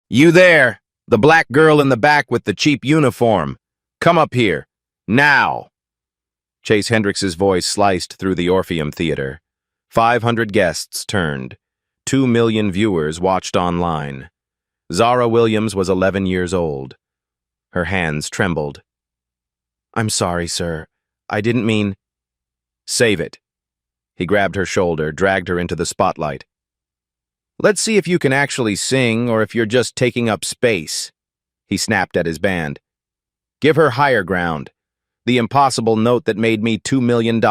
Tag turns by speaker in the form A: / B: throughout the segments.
A: You there, the black girl in the back with the cheap uniform. Come up here. Now. Chase Hendricks's voice sliced through the Orpheum Theater. 500 guests turned. 2 million viewers watched online. Zara Williams was 11 years old. Her hands trembled. I'm sorry, sir. I didn't mean... Save it. He grabbed her shoulder, dragged her into the spotlight. Let's see if you can actually sing or if you're just taking up space. He snapped at his band. Give her higher ground. The impossible note that made me $2 million.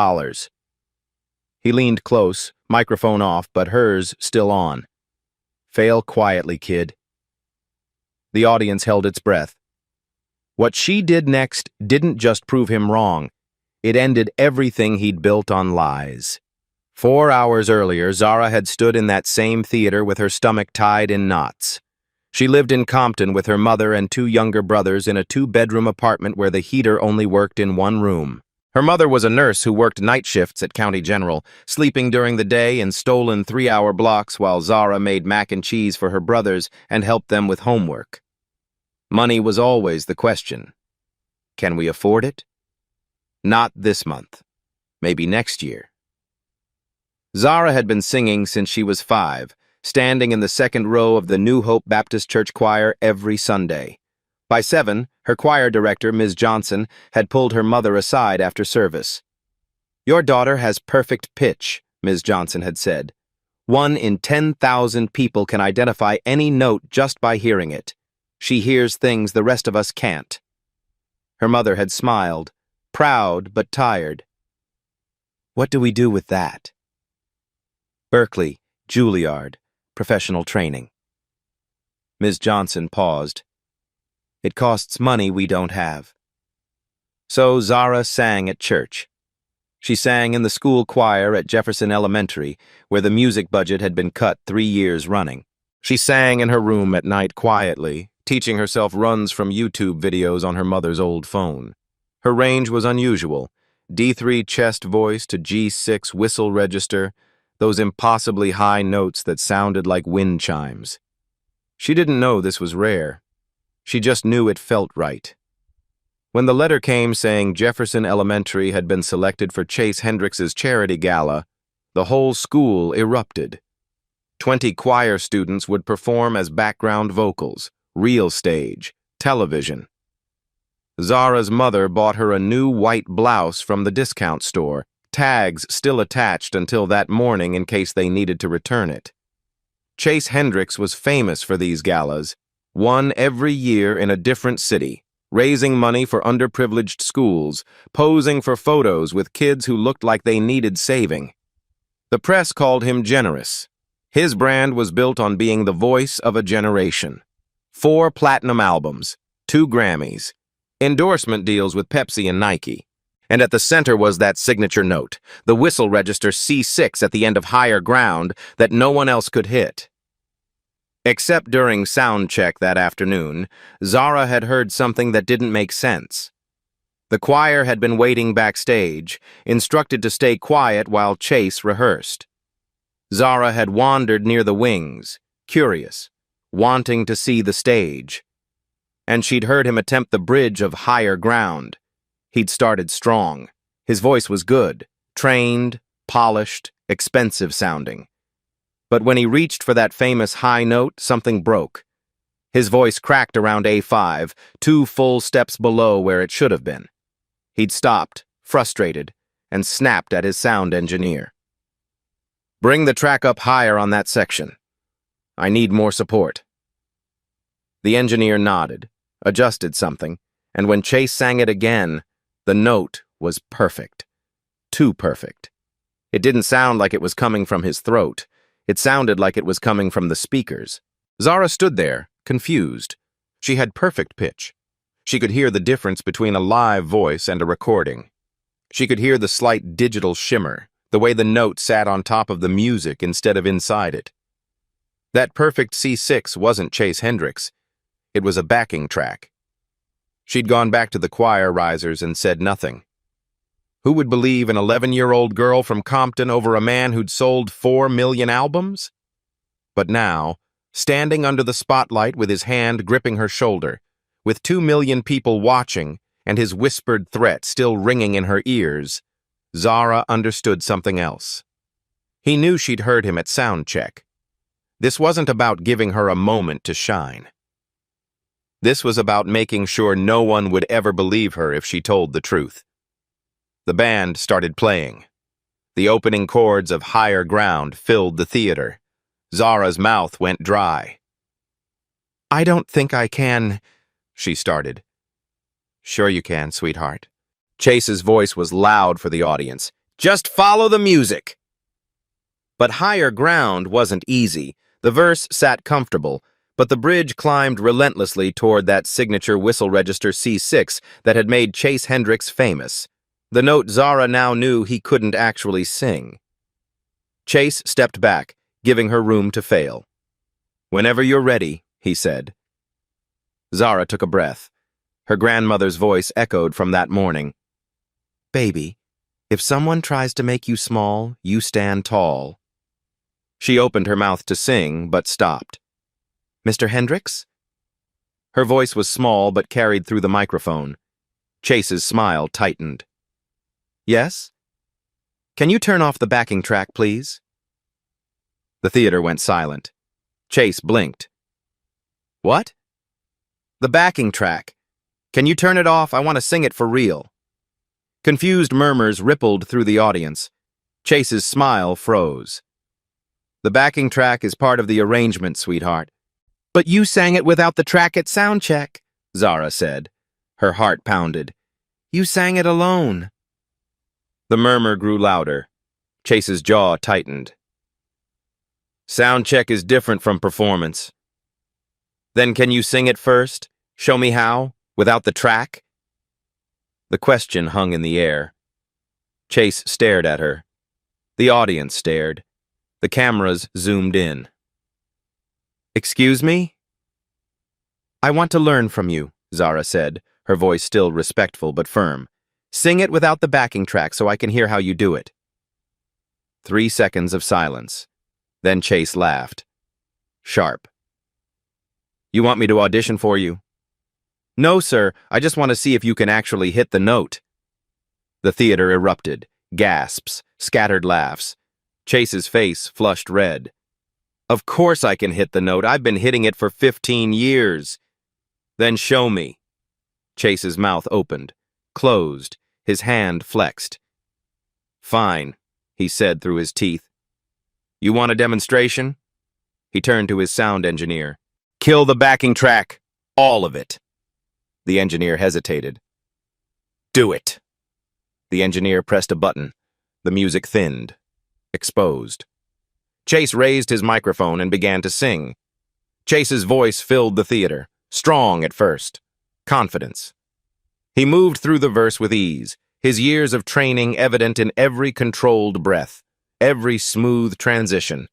A: He leaned close, microphone off, but hers still on. Fail quietly, kid. The audience held its breath. What she did next didn't just prove him wrong. It ended everything he'd built on lies. 4 hours earlier, Zara had stood in that same theater with her stomach tied in knots. She lived in Compton with her mother and 2 younger brothers in a 2-bedroom apartment where the heater only worked in 1 room. Her mother was a nurse who worked night shifts at County General, sleeping during the day in stolen 3-hour blocks while Zara made mac and cheese for her brothers and helped them with homework. Money was always the question. Can we afford it? Not this month. Maybe next year. Zara had been singing since she was 5, standing in the second row of the New Hope Baptist Church choir every Sunday. By 7, her choir director, Ms. Johnson, had pulled her mother aside after service. Your daughter has perfect pitch, Ms. Johnson had said. 1 in 10,000 people can identify any note just by hearing it. She hears things the rest of us can't. Her mother had smiled, proud but tired. What do we do with that? Berkeley, Juilliard, professional training. Ms. Johnson paused. It costs money we don't have. So Zara sang at church. She sang in the school choir at Jefferson Elementary, where the music budget had been cut 3 years running. She sang in her room at night quietly, teaching herself runs from YouTube videos on her mother's old phone. Her range was unusual. D3 chest voice to G6 whistle register, those impossibly high notes that sounded like wind chimes. She didn't know this was rare. She just knew it felt right. When the letter came saying Jefferson Elementary had been selected for Chase Hendricks's charity gala, the whole school erupted. 20 choir students would perform as background vocals, real stage, television. Zara's mother bought her a new white blouse from the discount store, tags still attached until that morning in case they needed to return it. Chase Hendricks was famous for these galas, one every year in a different city, raising money for underprivileged schools, posing for photos with kids who looked like they needed saving. The press called him generous. His brand was built on being the voice of a generation. 4 platinum albums, 2 Grammys, endorsement deals with Pepsi and Nike. And at the center was that signature note, the whistle register C6 at the end of higher ground that no one else could hit. Except during sound check that afternoon, Zara had heard something that didn't make sense. The choir had been waiting backstage, instructed to stay quiet while Chase rehearsed. Zara had wandered near the wings, curious, wanting to see the stage. And she'd heard him attempt the bridge of higher ground. He'd started strong. His voice was good, trained, polished, expensive sounding. But when he reached for that famous high note, something broke. His voice cracked around A5, 2 full steps below where it should have been. He'd stopped, frustrated, and snapped at his sound engineer. Bring the track up higher on that section. I need more support. The engineer nodded, adjusted something, and when Chase sang it again, the note was perfect. Too perfect. It didn't sound like it was coming from his throat. It sounded like it was coming from the speakers. Zara stood there, confused. She had perfect pitch. She could hear the difference between a live voice and a recording. She could hear the slight digital shimmer, the way the note sat on top of the music instead of inside it. That perfect C6 wasn't Chase Hendricks. It was a backing track. She'd gone back to the choir risers and said nothing. Who would believe an 11-year-old girl from Compton over a man who'd sold 4 million albums? But now, Standing under the spotlight with his hand gripping her shoulder, with 2 million people watching and his whispered threat still ringing in her ears, Zara understood something else. He knew she'd heard him at sound check. This wasn't about giving her a moment to shine. This was about making sure no one would ever believe her if she told the truth. The band started playing. The opening chords of Higher Ground filled the theater. Zara's mouth went dry. "I don't think I can," she started. "Sure you can, sweetheart." Chase's voice was loud for the audience. "Just follow the music." But Higher Ground wasn't easy. The verse sat comfortable, but the bridge climbed relentlessly toward that signature whistle register C6 that had made Chase Hendricks famous. The note Zara now knew he couldn't actually sing. Chase stepped back, giving her room to fail. "Whenever you're ready," he said. Zara took a breath. Her grandmother's voice echoed from that morning. "Baby, if someone tries to make you small, you stand tall." She opened her mouth to sing, but stopped. "Mr. Hendricks?" Her voice was small but carried through the microphone. Chase's smile tightened. "Yes? Can you turn off the backing track, please?" The theater went silent. Chase blinked. "What?" "The backing track. Can you turn it off? I want to sing it for real." Confused murmurs rippled through the audience. Chase's smile froze. "The backing track is part of the arrangement, sweetheart." "But you sang it without the track at sound check," Zara said. Her heart pounded. "You sang it alone." The murmur grew louder. Chase's jaw tightened. "Sound check is different from performance." "Then can you sing it first? Show me how, without the track?" The question hung in the air. Chase stared at her. The audience stared. The cameras zoomed in. "Excuse me?" "I want to learn from you," Zara said, her voice still respectful but firm. "Sing it without the backing track so I can hear how you do it." 3 seconds of silence. Then Chase laughed. Sharp. "You want me to audition for you?" "No, sir. I just want to see if you can actually hit the note." The theater erupted. Gasps, scattered laughs. Chase's face flushed red. "Of course I can hit the note. I've been hitting it for 15 years. "Then show me." Chase's mouth opened, closed, his hand flexed. "Fine," he said through his teeth. "You want a demonstration?" He turned to his sound engineer. "Kill the backing track. All of it." The engineer hesitated. "Do it." The engineer pressed a button. The music thinned. Exposed. Chase raised his microphone and began to sing. Chase's voice filled the theater, strong at first. Confidence. He moved through the verse with ease, his years of training evident in every controlled breath, every smooth transition.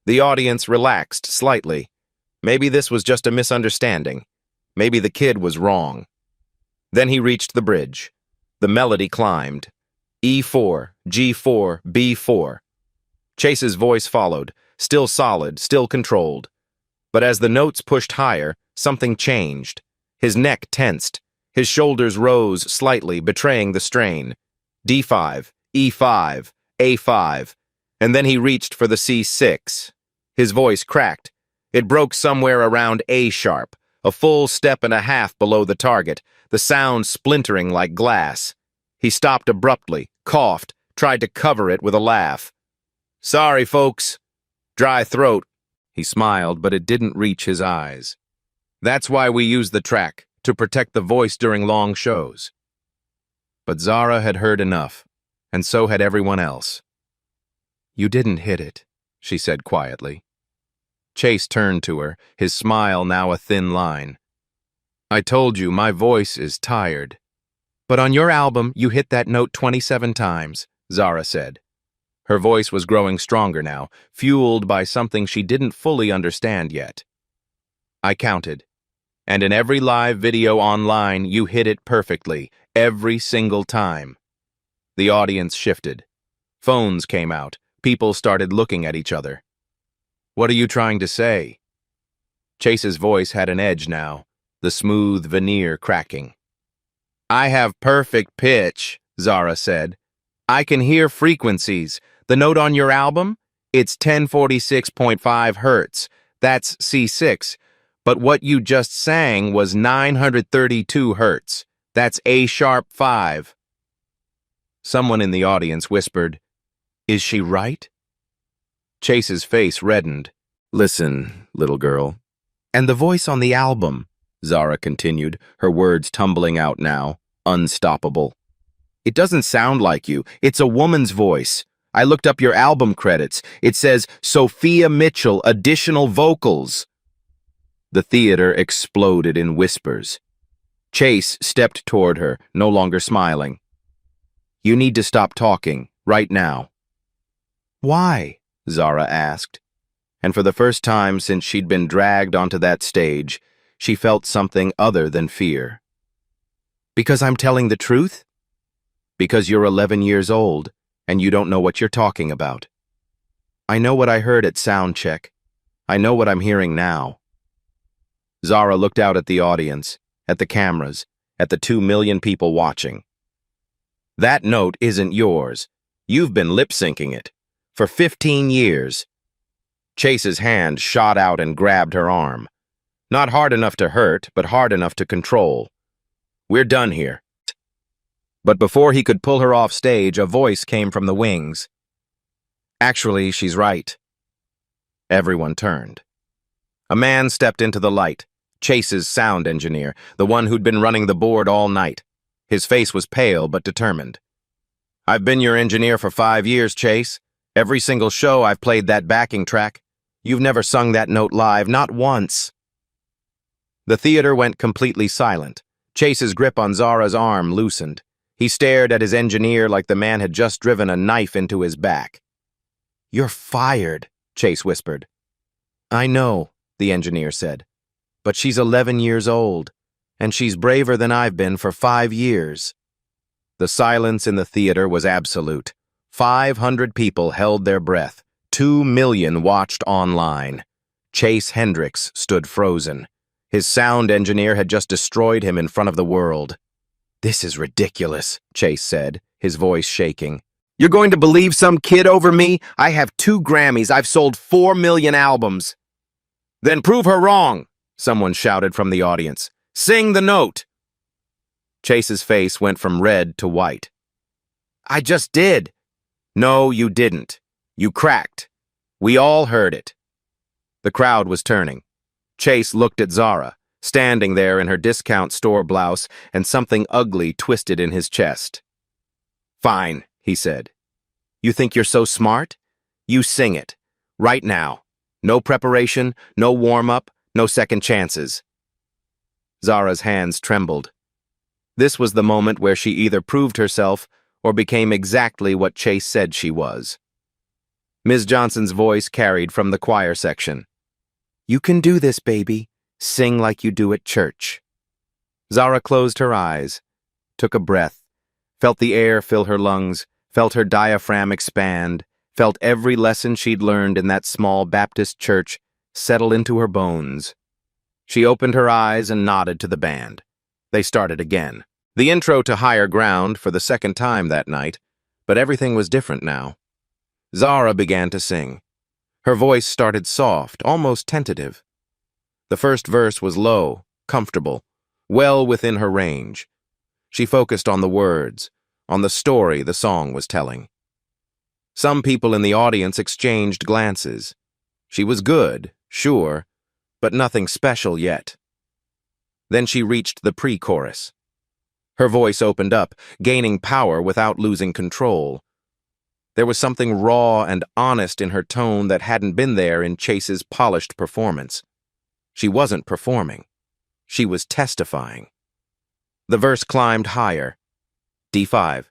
A: The audience relaxed slightly. Maybe this was just a misunderstanding. Maybe the kid was wrong. Then he reached the bridge. The melody climbed. E4, G4, B4. Chase's voice followed, still solid, still controlled. But as the notes pushed higher, something changed. His neck tensed. His shoulders rose slightly, betraying the strain. D5, E5, A5. And then he reached for the C6. His voice cracked. It broke somewhere around A sharp, a full step and a half below the target, the sound splintering like glass. He stopped abruptly, coughed, tried to cover it with a laugh. "Sorry, folks. Dry throat." He smiled, but it didn't reach his eyes. "That's why we use the track, to protect the voice during long shows." But Zara had heard enough, and so had everyone else. "You didn't hit it," she said quietly. Chase turned to her, his smile now a thin line. "I told you my voice is tired." "But on your album, you hit that note 27 times, Zara said. Her voice was growing stronger now, fueled by something she didn't fully understand yet. "I counted. And in every live video online, you hit it perfectly, every single time." The audience shifted. Phones came out. People started looking at each other. "What are you trying to say?" Chase's voice had an edge now, the smooth veneer cracking. I have perfect pitch, Zara said. I can hear frequencies. The note on your album? It's 1046.5 hertz. That's C6. But what you just sang was 932 hertz. That's A-sharp 5. Someone in the audience whispered, Is she right? Chase's face reddened. Listen, little girl. And the voice on the album, Zara continued, her words tumbling out now, unstoppable. It doesn't sound like you. It's a woman's voice. I looked up your album credits. It says, Sophia Mitchell, additional vocals. The theater exploded in whispers. Chase stepped toward her, no longer smiling. You need to stop talking, right now. Why? Zara asked. And for the first time since she'd been dragged onto that stage, she felt something other than fear. Because I'm telling the truth? Because you're 11 years old, and you don't know what you're talking about. I know what I heard at sound check. I know what I'm hearing now. Zara looked out at the audience, at the cameras, at the 2 million people watching. That note isn't yours. You've been lip-syncing it. For 15 years. Chase's hand shot out and grabbed her arm. Not hard enough to hurt, but hard enough to control. We're done here. But before he could pull her off stage, a voice came from the wings. Actually, she's right. Everyone turned. A man stepped into the light, Chase's sound engineer, the one who'd been running the board all night. His face was pale but determined. I've been your engineer for 5 years, Chase. Every single show I've played that backing track. You've never sung that note live, not once. The theater went completely silent. Chase's grip on Zara's arm loosened. He stared at his engineer like the man had just driven a knife into his back. You're fired, Chase whispered. I know, the engineer said. But she's 11 years old, and she's braver than I've been for 5 years. The silence in the theater was absolute. 500 people held their breath. 2 million watched online. Chase Hendricks stood frozen. His sound engineer had just destroyed him in front of the world. This is ridiculous, Chase said, his voice shaking. You're going to believe some kid over me? I have 2 Grammys. I've sold 4 million albums. Then prove her wrong, someone shouted from the audience. Sing the note. Chase's face went from red to white. I just did. No, you didn't. You cracked. We all heard it. The crowd was turning. Chase looked at Zara, standing there in her discount store blouse and something ugly twisted in his chest. Fine, he said. You think you're so smart? You sing it. Right now. No preparation, no warm-up, no second chances. Zara's hands trembled. This was the moment where she either proved herself or became exactly what Chase said she was. Ms. Johnson's voice carried from the choir section. You can do this, baby. Sing like you do at church. Zara closed her eyes, took a breath, felt the air fill her lungs, felt her diaphragm expand, felt every lesson she'd learned in that small Baptist church settle into her bones. She opened her eyes and nodded to the band. They started again. The intro to Higher Ground for the second time that night, but everything was different now. Zara began to sing. Her voice started soft, almost tentative. The first verse was low, comfortable, well within her range. She focused on the words, on the story the song was telling. Some people in the audience exchanged glances. She was good, sure, but nothing special yet. Then she reached the pre-chorus. Her voice opened up, gaining power without losing control. There was something raw and honest in her tone that hadn't been there in Chase's polished performance. She wasn't performing. She was testifying. The verse climbed higher. D5,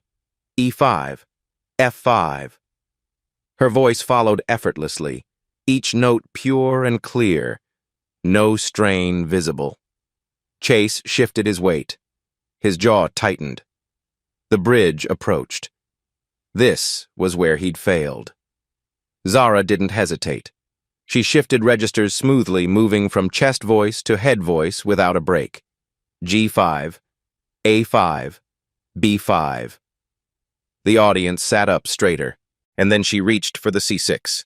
A: E5, F5. Her voice followed effortlessly, each note pure and clear, no strain visible. Chase shifted his weight. His jaw tightened. The bridge approached. This was where he'd failed. Zara didn't hesitate. She shifted registers smoothly, moving from chest voice to head voice without a break. G5, A5, B5. The audience sat up straighter, and then she reached for the C6.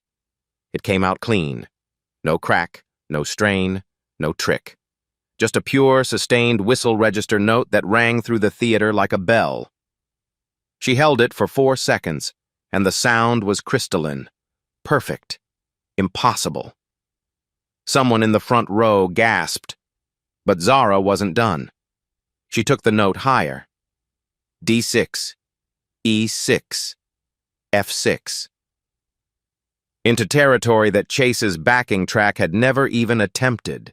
A: It came out clean. No crack, no strain, no trick. Just a pure, sustained whistle register note that rang through the theater like a bell. She held it for 4 seconds, and the sound was crystalline. Perfect. Impossible. Someone in the front row gasped, but Zara wasn't done. She took the note higher. D6, E6, F6. Into territory that Chase's backing track had never even attempted.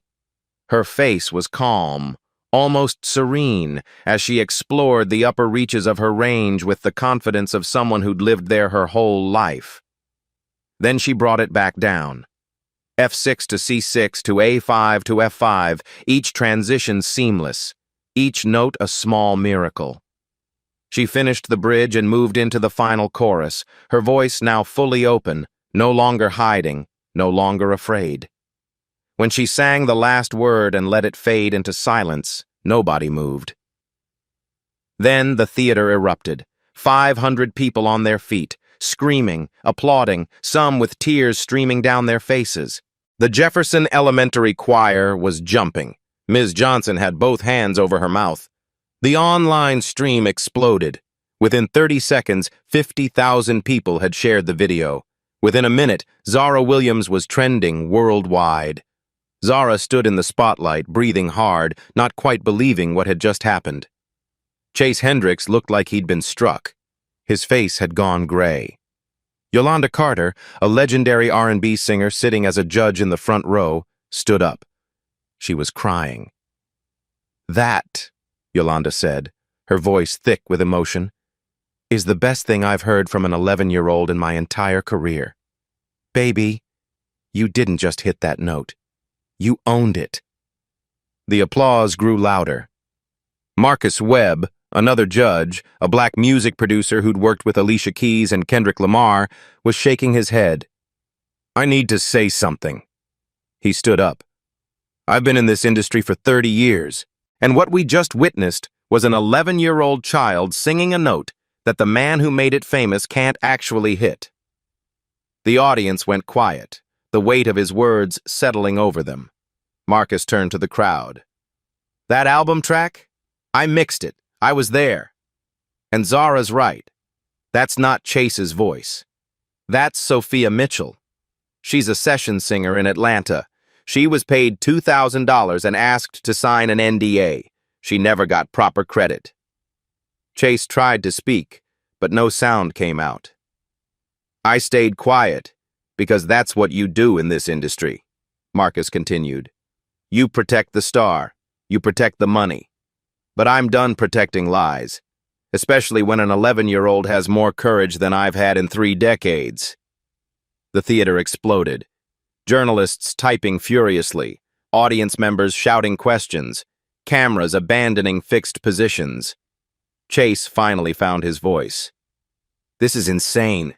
A: Her face was calm, almost serene, as she explored the upper reaches of her range with the confidence of someone who'd lived there her whole life. Then she brought it back down. F6 to C6 to A5 to F5, each transition seamless, each note a small miracle. She finished the bridge and moved into the final chorus, her voice now fully open, no longer hiding, no longer afraid. When she sang the last word and let it fade into silence, nobody moved. Then the theater erupted, 500 people on their feet, screaming, applauding, some with tears streaming down their faces. The Jefferson Elementary Choir was jumping. Ms. Johnson had both hands over her mouth. The online stream exploded. Within 30 seconds, 50,000 people had shared the video. Within a minute, Zara Williams was trending worldwide. Zara stood in the spotlight, breathing hard, not quite believing what had just happened. Chase Hendricks looked like he'd been struck. His face had gone gray. Yolanda Carter, a legendary R&B singer sitting as a judge in the front row, stood up. She was crying. "That," Yolanda said, her voice thick with emotion, "is the best thing I've heard from an 11-year-old in my entire career. Baby, you didn't just hit that note. You owned it." The applause grew louder. Marcus Webb, another judge, a black music producer who'd worked with Alicia Keys and Kendrick Lamar, was shaking his head. "I need to say something." He stood up. "I've been in this industry for 30 years, and what we just witnessed was an 11-year-old child singing a note that the man who made it famous can't actually hit." The audience went quiet, the weight of his words settling over them. Marcus turned to the crowd. "That album track? I mixed it. I was there. And Zara's right. That's not Chase's voice. That's Sophia Mitchell. She's a session singer in Atlanta. She was paid $2,000 and asked to sign an NDA. She never got proper credit." Chase tried to speak, but no sound came out. "I stayed quiet because that's what you do in this industry," Marcus continued. "You protect the star. You protect the money. But I'm done protecting lies, especially when an 11-year-old has more courage than I've had in 3 decades. The theater exploded. Journalists typing furiously, audience members shouting questions, cameras abandoning fixed positions. Chase finally found his voice. "This is insane.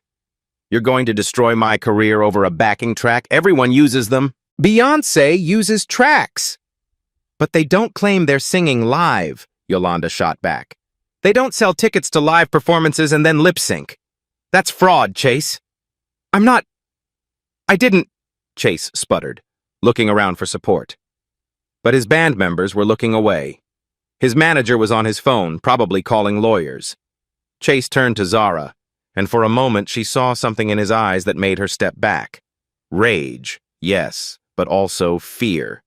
A: You're going to destroy my career over a backing track? Everyone uses them. Beyoncé uses tracks. But they don't claim they're singing live," Yolanda shot back. "They don't sell tickets to live performances and then lip sync. That's fraud, Chase." I didn't," Chase sputtered, looking around for support. But his band members were looking away. His manager was on his phone, probably calling lawyers. Chase turned to Zara, and for a moment she saw something in his eyes that made her step back. Rage, yes, but also fear.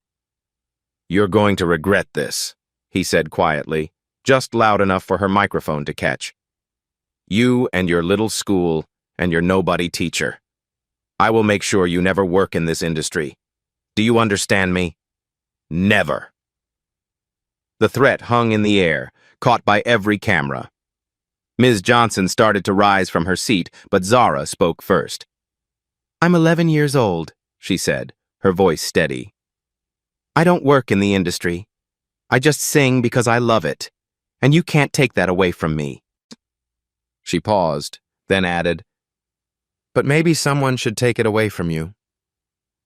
A: "You're going to regret this," he said quietly, just loud enough for her microphone to catch. "You and your little school and your nobody teacher. I will make sure you never work in this industry. Do you understand me? Never." The threat hung in the air, caught by every camera. Ms. Johnson started to rise from her seat, but Zara spoke first. "I'm 11 years old," she said, her voice steady. "I don't work in the industry. I just sing because I love it, and you can't take that away from me." She paused, then added, "But maybe someone should take it away from you."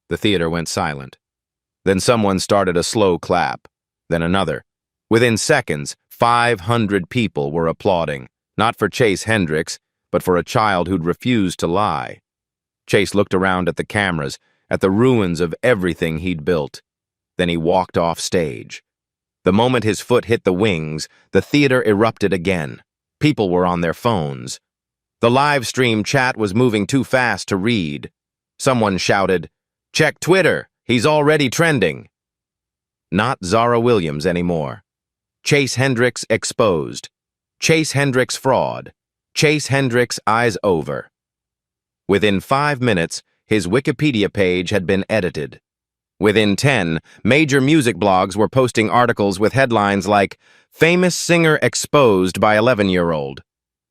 A: The theater went silent. Then someone started a slow clap, then another. Within seconds, 500 people were applauding, not for Chase Hendricks, but for a child who'd refused to lie. Chase looked around at the cameras, at the ruins of everything he'd built. Then he walked off stage. The moment his foot hit the wings, the theater erupted again. People were on their phones. The live stream chat was moving too fast to read. Someone shouted, "Check Twitter, he's already trending." Not Zara Williams anymore. Chase Hendricks exposed. Chase Hendricks fraud. Chase Hendricks eyes over. Within 5 minutes, his Wikipedia page had been edited. Within 10, major music blogs were posting articles with headlines like, "Famous singer exposed by 11-year-old."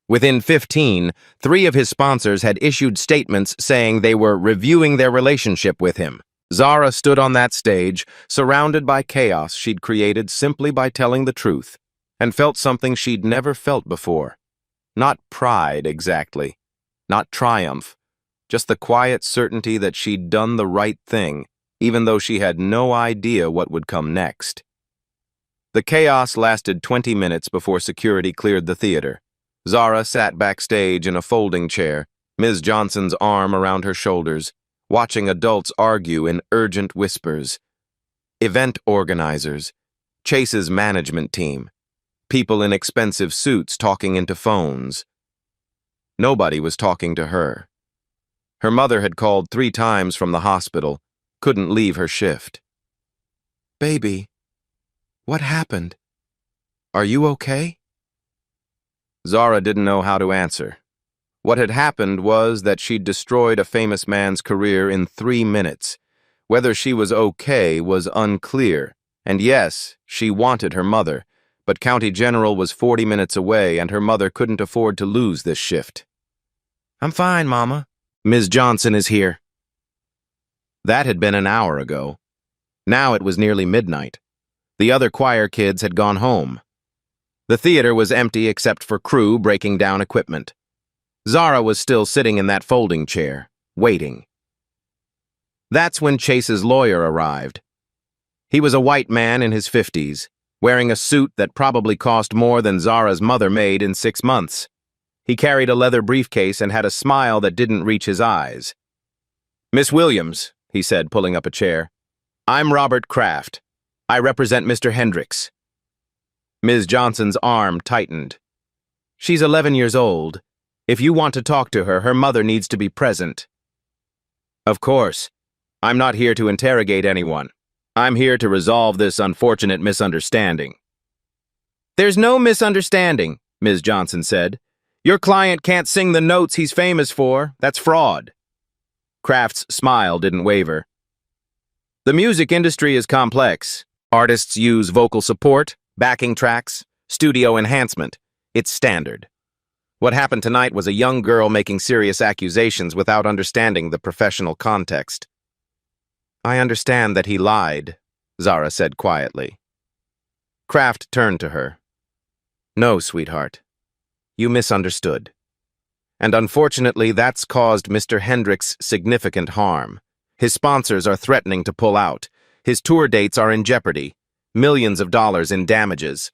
A: Within 15, 3 of his sponsors had issued statements saying they were reviewing their relationship with him. Zara stood on that stage, surrounded by chaos she'd created simply by telling the truth, and felt something she'd never felt before. Not pride, exactly. Not triumph. Just the quiet certainty that she'd done the right thing, even though she had no idea what would come next. The chaos lasted 20 minutes before security cleared the theater. Zara sat backstage in a folding chair, Ms. Johnson's arm around her shoulders, watching adults argue in urgent whispers. Event organizers, Chase's management team, people in expensive suits talking into phones. Nobody was talking to her. Her mother had called 3 times from the hospital, couldn't leave her shift. "Baby, what happened? Are you okay?" Zara didn't know how to answer. What had happened was that she'd destroyed a famous man's career in 3 minutes. Whether she was okay was unclear, and yes, she wanted her mother, but County General was 40 minutes away and her mother couldn't afford to lose this shift. "I'm fine, Mama. Ms. Johnson is here." That had been an hour ago. Now it was nearly midnight. The other choir kids had gone home. The theater was empty except for crew breaking down equipment. Zara was still sitting in that folding chair, waiting. That's when Chase's lawyer arrived. He was a white man in his 50s, wearing a suit that probably cost more than Zara's mother made in 6 months. He carried a leather briefcase and had a smile that didn't reach his eyes. "Miss Williams," he said, pulling up a chair. "I'm Robert Kraft. I represent Mr. Hendricks." Ms. Johnson's arm tightened. "She's 11 years old. If you want to talk to her, her mother needs to be present." "Of course. I'm not here to interrogate anyone. I'm here to resolve this unfortunate misunderstanding." "There's no misunderstanding," Ms. Johnson said. "Your client can't sing the notes he's famous for. That's fraud." Kraft's smile didn't waver. "The music industry is complex. Artists use vocal support, backing tracks, studio enhancement. It's standard. What happened tonight was a young girl making serious accusations without understanding the professional context." "I understand that he lied," Zara said quietly. Kraft turned to her. "No, sweetheart. You misunderstood. And unfortunately, that's caused Mr. Hendricks significant harm. His sponsors are threatening to pull out. His tour dates are in jeopardy. Millions of dollars in damages."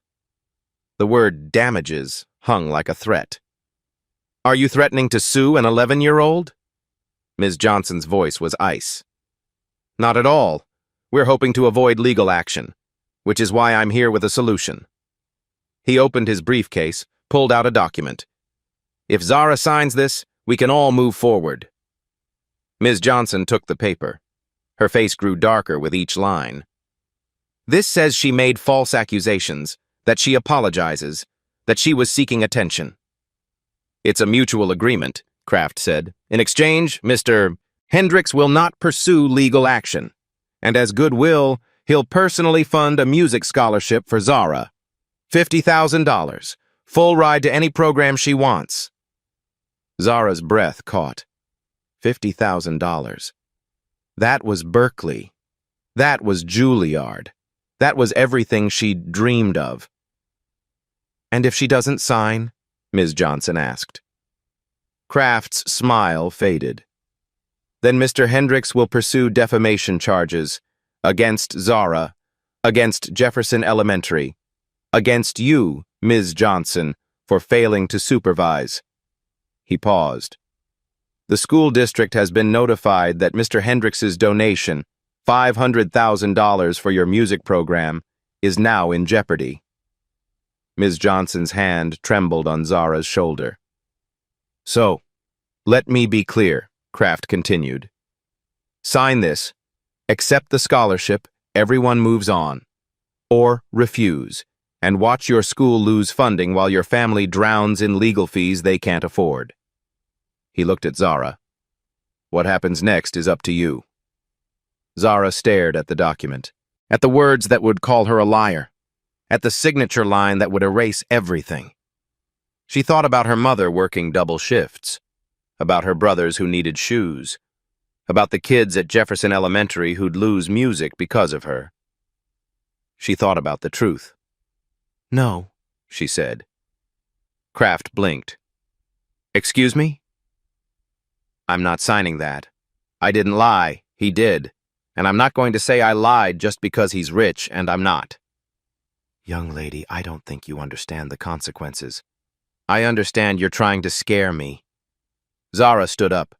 A: The word damages hung like a threat. "Are you threatening to sue an 11-year-old? Ms. Johnson's voice was ice. "Not at all. We're hoping to avoid legal action, which is why I'm here with a solution." He opened his briefcase, pulled out a document. "If Zara signs this, we can all move forward." Ms. Johnson took the paper. Her face grew darker with each line. "This says she made false accusations, that she apologizes, that she was seeking attention." "It's a mutual agreement," Kraft said. "In exchange, Mr. Hendricks will not pursue legal action. And as goodwill, he'll personally fund a music scholarship for Zara. $50,000. Full ride to any program she wants." Zara's breath caught. $50,000. That was Berkeley. That was Juilliard. That was everything she'd dreamed of. "And if she doesn't sign?" Ms. Johnson asked. Kraft's smile faded. Then Mr. Hendricks will pursue defamation charges against Zara, against Jefferson Elementary, against you, Ms. Johnson, for failing to supervise." He paused. "The school district has been notified that Mr. Hendricks's donation, $500,000 for your music program, is now in jeopardy." Ms. Johnson's hand trembled on Zara's shoulder. "So, let me be clear," Kraft continued. "Sign this, accept the scholarship, everyone moves on. Or refuse, and watch your school lose funding while your family drowns in legal fees they can't afford." He looked at Zara. "What happens next is up to you." Zara stared at the document, at the words that would call her a liar, at the signature line that would erase everything. She thought about her mother working double shifts, about her brothers who needed shoes, about the kids at Jefferson Elementary who'd lose music because of her. She thought about the truth. "No," she said. Kraft blinked. "Excuse me?" "I'm not signing that. I didn't lie, he did. And I'm not going to say I lied just because he's rich and I'm not." "Young lady, I don't think you understand the consequences." "I understand you're trying to scare me." Zara stood up.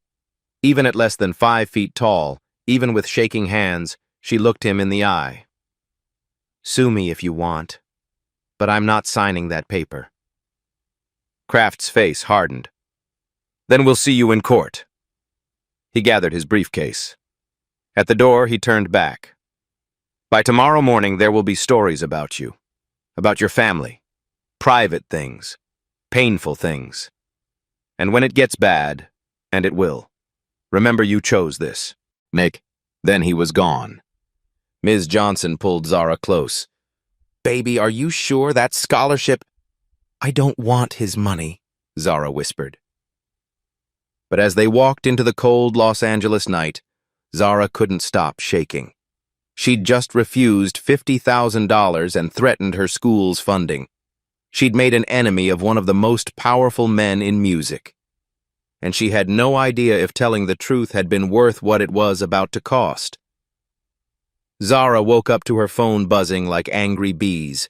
A: Even at less than 5 feet tall, even with shaking hands, she looked him in the eye. "Sue me if you want, but I'm not signing that paper." Kraft's face hardened. "Then we'll see you in court." He gathered his briefcase. At the door, he turned back. "By tomorrow morning, there will be stories about you, about your family, private things, painful things. And when it gets bad, and it will, remember you chose this." Nick. Then he was gone. Ms. Johnson pulled Zara close. "Baby, are you sure that scholarship—" "I don't want his money," Zara whispered. But as they walked into the cold Los Angeles night, Zara couldn't stop shaking. She'd just refused $50,000 and threatened her school's funding. She'd made an enemy of one of the most powerful men in music. And she had no idea if telling the truth had been worth what it was about to cost. Zara woke up to her phone buzzing like angry bees.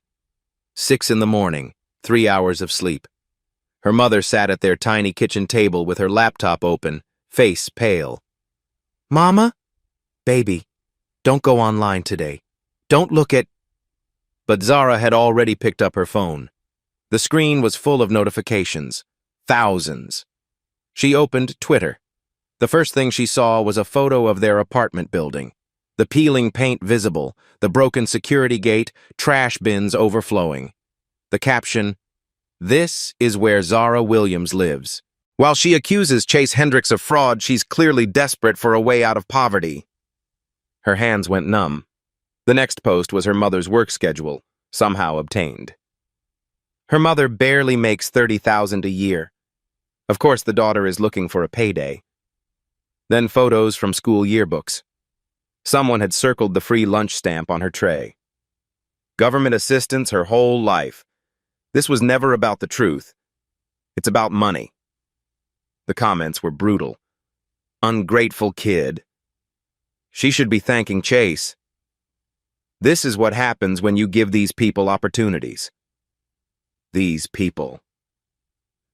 A: 6 in the morning, 3 hours of sleep. Her mother sat at their tiny kitchen table with her laptop open, face pale. "Mama? Baby, don't go online today. Don't look at—" But Zara had already picked up her phone. The screen was full of notifications. Thousands. She opened Twitter. The first thing she saw was a photo of their apartment building. The peeling paint visible, the broken security gate, trash bins overflowing. The caption, "This is where Zara Williams lives. While she accuses Chase Hendricks of fraud, she's clearly desperate for a way out of poverty." Her hands went numb. The next post was her mother's work schedule, somehow obtained. Her mother barely makes $30,000 a year. Of course, the daughter is looking for a payday. Then photos from school yearbooks. Someone had circled the free lunch stamp on her tray. Government assistance her whole life. This was never about the truth. It's about money. The comments were brutal. "Ungrateful kid. She should be thanking Chase. This is what happens when you give these people opportunities." These people.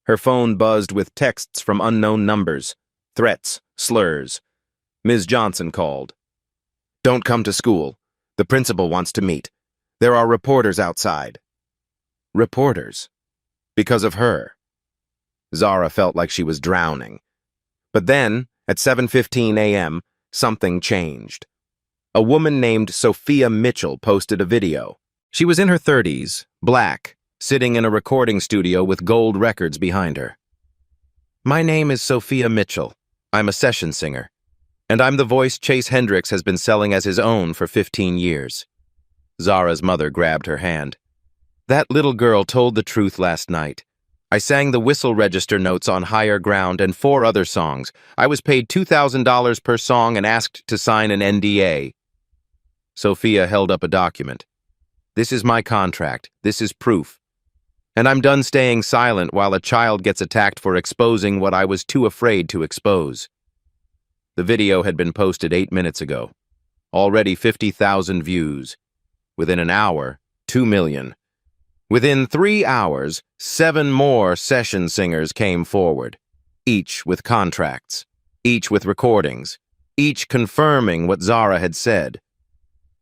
A: Her phone buzzed with texts from unknown numbers, threats, slurs. Ms. Johnson called. "Don't come to school. The principal wants to meet. There are reporters outside." Reporters. Because of her. Zara felt like she was drowning. But then, at 7:15 a.m., something changed. A woman named Sophia Mitchell posted a video. She was in her 30s, black, sitting in a recording studio with gold records behind her. "My name is Sophia Mitchell. I'm a session singer. And I'm the voice Chase Hendricks has been selling as his own for 15 years. Zara's mother grabbed her hand. "That little girl told the truth last night. I sang the whistle register notes on Higher Ground and 4 other songs. I was paid $2,000 per song and asked to sign an NDA. Sophia held up a document. "This is my contract. This is proof. And I'm done staying silent while a child gets attacked for exposing what I was too afraid to expose." The video had been posted 8 minutes ago. Already 50,000 views. Within an hour, 2 million. Within 3 hours, 7 more session singers came forward, each with contracts, each with recordings, each confirming what Zara had said.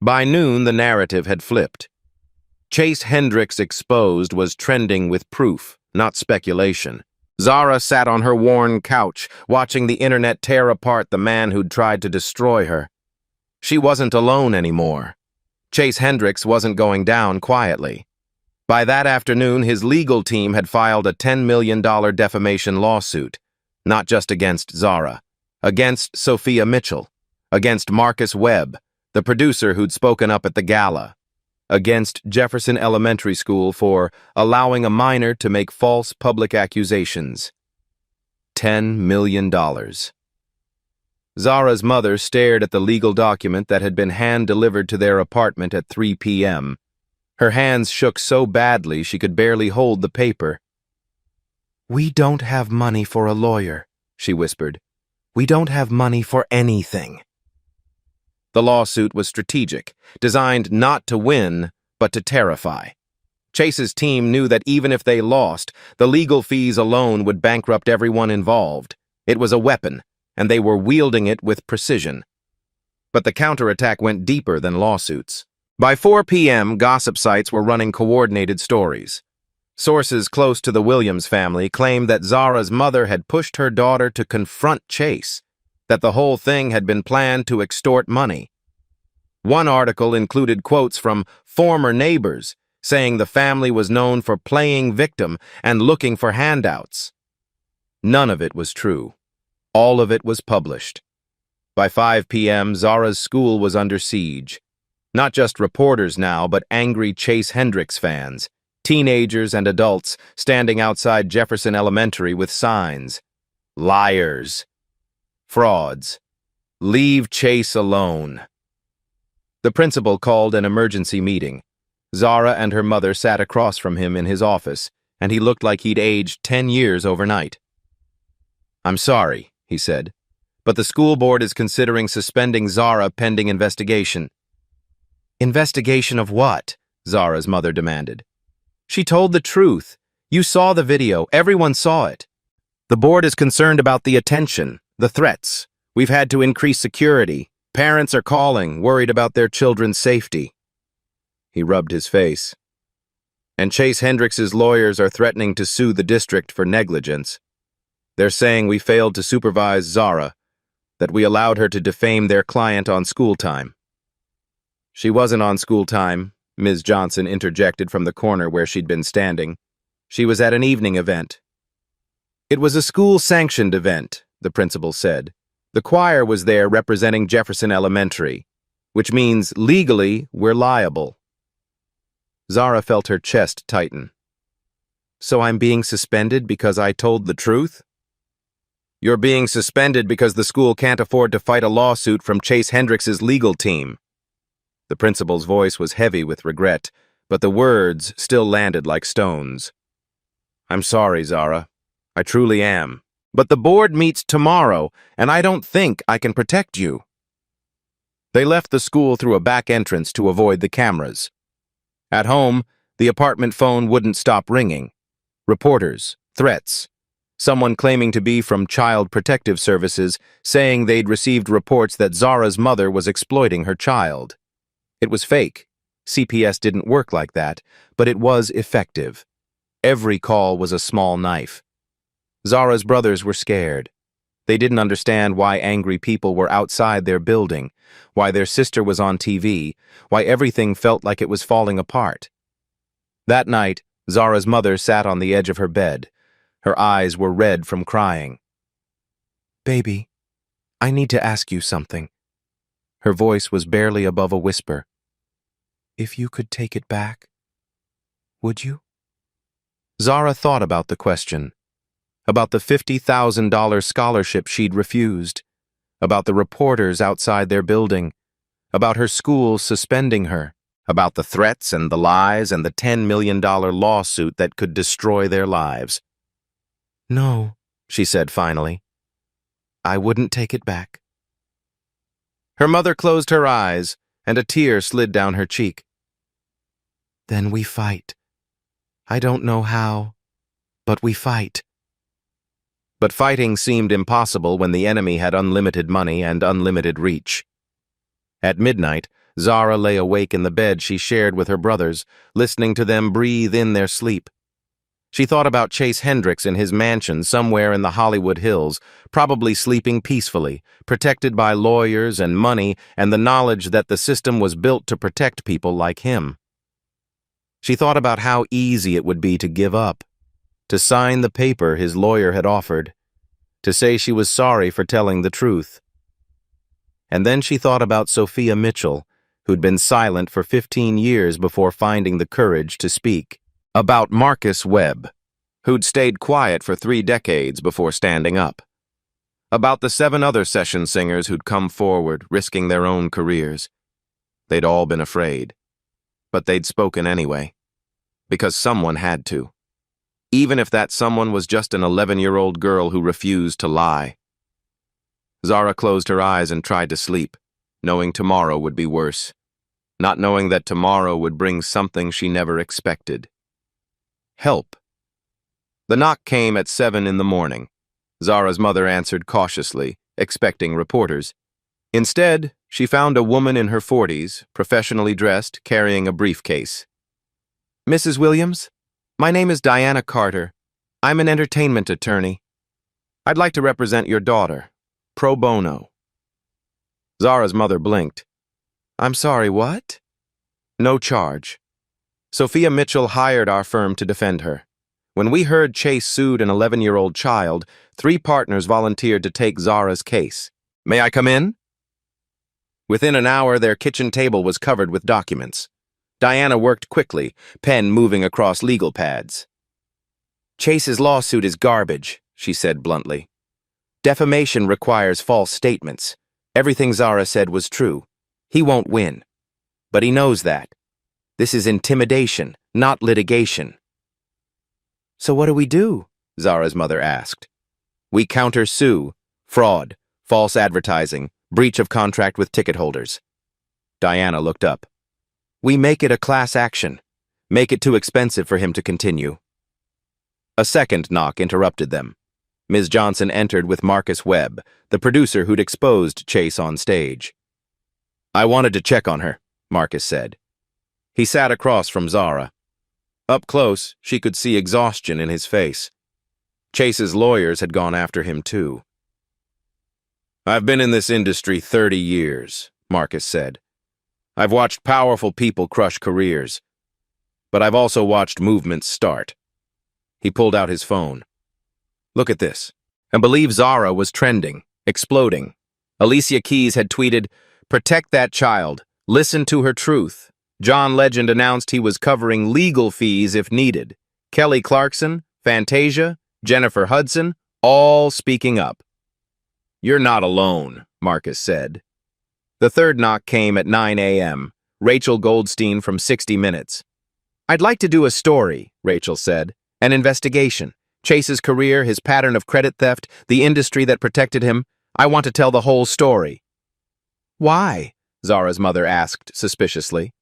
A: By noon, the narrative had flipped. Chase Hendricks Exposed was trending with proof, not speculation. Zara sat on her worn couch, watching the internet tear apart the man who'd tried to destroy her. She wasn't alone anymore. Chase Hendricks wasn't going down quietly. By that afternoon, his legal team had filed a $10 million defamation lawsuit, not just against Zara, against Sophia Mitchell, against Marcus Webb, the producer who'd spoken up at the gala, against Jefferson Elementary School for allowing a minor to make false public accusations. $10 million. Zara's mother stared at the legal document that had been hand-delivered to their apartment at 3 p.m. Her hands shook so badly she could barely hold the paper. "We don't have money for a lawyer," she whispered. "We don't have money for anything." The lawsuit was strategic, designed not to win, but to terrify. Chase's team knew that even if they lost, the legal fees alone would bankrupt everyone involved. It was a weapon, and they were wielding it with precision. But the counterattack went deeper than lawsuits. By 4 p.m., gossip sites were running coordinated stories. Sources close to the Williams family claimed that Zara's mother had pushed her daughter to confront Chase, that the whole thing had been planned to extort money. One article included quotes from former neighbors saying the family was known for playing victim and looking for handouts. None of it was true. All of it was published. By 5 p.m., Zara's school was under siege. Not just reporters now, but angry Chase Hendricks fans, teenagers and adults standing outside Jefferson Elementary with signs. Liars. Frauds. Leave Chase alone. The principal called an emergency meeting. Zara and her mother sat across from him in his office, and he looked like he'd aged 10 years overnight. "I'm sorry," he said, "but the school board is considering suspending Zara pending investigation." "Investigation of what?" Zara's mother demanded. "She told the truth. You saw the video. Everyone saw it. The board is concerned about the attention, the threats. We've had to increase security. Parents are calling, worried about their children's safety." He rubbed his face. "And Chase Hendricks's lawyers are threatening to sue the district for negligence. They're saying we failed to supervise Zara, that we allowed her to defame their client on school time." "She wasn't on school time," Ms. Johnson interjected from the corner where she'd been standing. "She was at an evening event." "It was a school-sanctioned event," the principal said. "The choir was there representing Jefferson Elementary, which means legally we're liable." Zara felt her chest tighten. "So I'm being suspended because I told the truth?" "You're being suspended because the school can't afford to fight a lawsuit from Chase Hendricks's legal team." The principal's voice was heavy with regret, but the words still landed like stones. "I'm sorry, Zara. I truly am. But the board meets tomorrow, and I don't think I can protect you." They left the school through a back entrance to avoid the cameras. At home, the apartment phone wouldn't stop ringing. Reporters, threats. Someone claiming to be from Child Protective Services saying they'd received reports that Zara's mother was exploiting her child. It was fake. CPS didn't work like that, but it was effective. Every call was a small knife. Zara's brothers were scared. They didn't understand why angry people were outside their building, why their sister was on TV, why everything felt like it was falling apart. That night, Zara's mother sat on the edge of her bed. Her eyes were red from crying. "Baby, I need to ask you something." Her voice was barely above a whisper. "If you could take it back, would you?" Zara thought about the question. About the $50,000 scholarship she'd refused, about the reporters outside their building, about her school suspending her, about the threats and the lies and the $10 million lawsuit that could destroy their lives. "No," she said finally. "I wouldn't take it back." Her mother closed her eyes, and a tear slid down her cheek. "Then we fight. I don't know how, but we fight." But fighting seemed impossible when the enemy had unlimited money and unlimited reach. At midnight, Zara lay awake in the bed she shared with her brothers, listening to them breathe in their sleep. She thought about Chase Hendricks in his mansion somewhere in the Hollywood Hills, probably sleeping peacefully, protected by lawyers and money and the knowledge that the system was built to protect people like him. She thought about how easy it would be to give up, to sign the paper his lawyer had offered, to say she was sorry for telling the truth. And then she thought about Sophia Mitchell, who'd been silent for 15 years before finding the courage to speak. About Marcus Webb, who'd stayed quiet for 3 decades before standing up. About the 7 other session singers who'd come forward, risking their own careers. They'd all been afraid. But they'd spoken anyway. Because someone had to. Even if that someone was just an 11-year-old girl who refused to lie. Zara closed her eyes and tried to sleep, knowing tomorrow would be worse. Not knowing that tomorrow would bring something she never expected. Help. The knock came at 7 in the morning. Zara's mother answered cautiously, expecting reporters. Instead, she found a woman in her 40s, professionally dressed, carrying a briefcase. "Mrs. Williams, my name is Diana Carter. I'm an entertainment attorney. I'd like to represent your daughter, pro bono." Zara's mother blinked. "I'm sorry, what?" "No charge. Sophia Mitchell hired our firm to defend her. When we heard Chase sued an 11-year-old child, 3 partners volunteered to take Zara's case. May I come in?" Within an hour, their kitchen table was covered with documents. Diana worked quickly, pen moving across legal pads. "Chase's lawsuit is garbage," she said bluntly. "Defamation requires false statements. Everything Zara said was true. He won't win. But he knows that. This is intimidation, not litigation." "So what do we do?" Zara's mother asked. "We counter-sue, fraud, false advertising, breach of contract with ticket holders." Diana looked up. "We make it a class action. Make it too expensive for him to continue." A second knock interrupted them. Ms. Johnson entered with Marcus Webb, the producer who'd exposed Chase on stage. "I wanted to check on her," Marcus said. He sat across from Zara. Up close, she could see exhaustion in his face. Chase's lawyers had gone after him too. "I've been in this industry 30 years, Marcus said. "I've watched powerful people crush careers. But I've also watched movements start." He pulled out his phone. "Look at this." And believe Zara was trending, exploding. Alicia Keys had tweeted, "Protect that child. Listen to her truth." John Legend announced he was covering legal fees if needed. Kelly Clarkson, Fantasia, Jennifer Hudson, all speaking up. "You're not alone," Marcus said. The third knock came at 9 a.m. Rachel Goldstein from 60 Minutes. "I'd like to do a story," Rachel said. "An investigation. Chase's career, his pattern of credit theft, the industry that protected him. I want to tell the whole story." "Why?" Zara's mother asked suspiciously.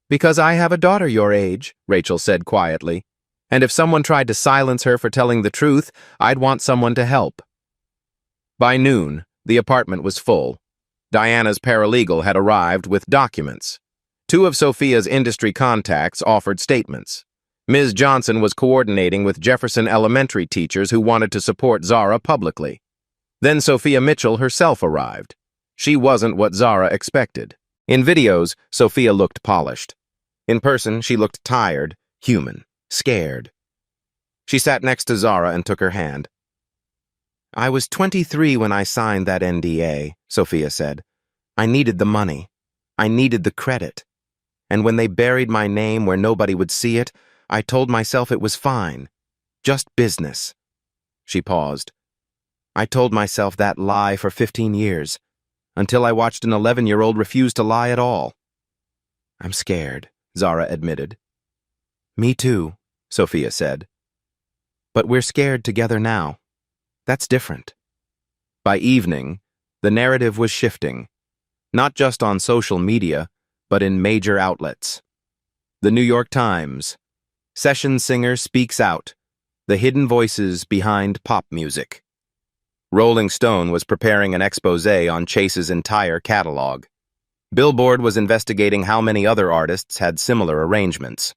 A: "Because I have a daughter your age," Rachel said quietly. "And if someone tried to silence her for telling the truth, I'd want someone to help." By noon, the apartment was full. Diana's paralegal had arrived with documents. 2 of Sophia's industry contacts offered statements. Ms. Johnson was coordinating with Jefferson Elementary teachers who wanted to support Zara publicly. Then Sophia Mitchell herself arrived. She wasn't what Zara expected. In videos, Sophia looked polished. In person, she looked tired, human, scared. She sat next to Zara and took her hand. "I was 23 when I signed that NDA," Sophia said. "I needed the money. I needed the credit. And when they buried my name where nobody would see it, I told myself it was fine. Just business." She paused. "I told myself that lie for 15 years, until I watched an 11-year-old refuse to lie at all." "I'm scared," Zara admitted. "Me too," Sophia said. "But we're scared together now. That's different." By evening, the narrative was shifting. not just on social media, but in major outlets. The New York Times. Session singer speaks out. The hidden voices behind pop music. Rolling Stone was preparing an exposé on Chase's entire catalog. Billboard was investigating how many other artists had similar arrangements.